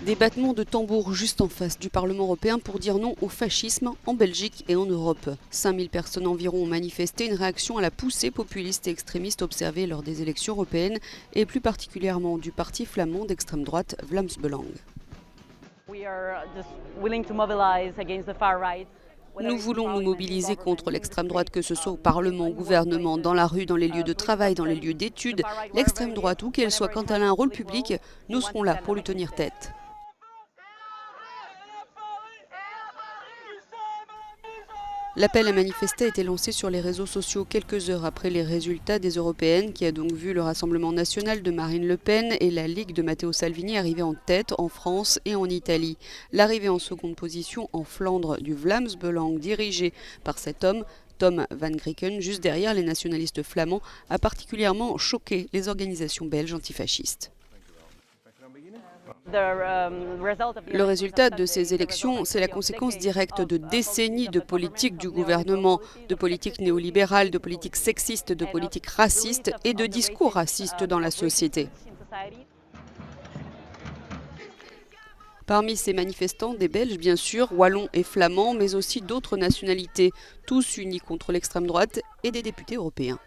Des battements de tambour juste en face du Parlement européen pour dire non au fascisme en Belgique et en Europe. 5000 personnes environ ont manifesté, une réaction à la poussée populiste et extrémiste observée lors des élections européennes et plus particulièrement du parti flamand d'extrême droite Vlaams Belang. Nous voulons nous mobiliser contre l'extrême droite, que ce soit au Parlement, au gouvernement, dans la rue, dans les lieux de travail, dans les lieux d'études. L'extrême droite, où qu'elle soit, quand elle a un rôle public, nous serons là pour lui tenir tête. L'appel à manifester a été lancé sur les réseaux sociaux quelques heures après les résultats des européennes, qui a donc vu le Rassemblement national de Marine Le Pen et la Ligue de Matteo Salvini arriver en tête en France et en Italie. L'arrivée en seconde position en Flandre du Vlaams Belang, dirigé par cet homme, Tom van Grieken, juste derrière les nationalistes flamands, a particulièrement choqué les organisations belges antifascistes. Le résultat de ces élections, c'est la conséquence directe de décennies de politique du gouvernement, de politique néolibérale, de politique sexiste, de politique raciste et de discours racistes dans la société. Parmi ces manifestants, des Belges bien sûr, wallons et flamands, mais aussi d'autres nationalités, tous unis contre l'extrême droite et des députés européens.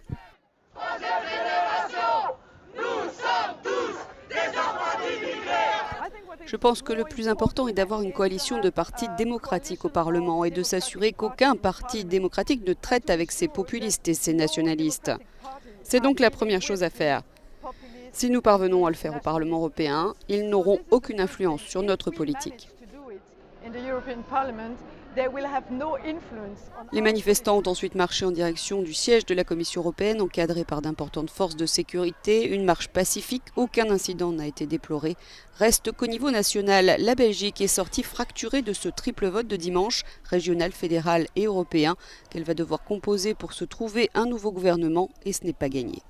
Je pense que le plus important est d'avoir une coalition de partis démocratiques au Parlement et de s'assurer qu'aucun parti démocratique ne traite avec ces populistes et ces nationalistes. C'est donc la première chose à faire. Si nous parvenons à le faire au Parlement européen, ils n'auront aucune influence sur notre politique. Les manifestants ont ensuite marché en direction du siège de la Commission européenne, encadré par d'importantes forces de sécurité. Une marche pacifique, aucun incident n'a été déploré. Reste qu'au niveau national, la Belgique est sortie fracturée de ce triple vote de dimanche, régional, fédéral et européen, qu'elle va devoir composer pour se trouver un nouveau gouvernement, et ce n'est pas gagné.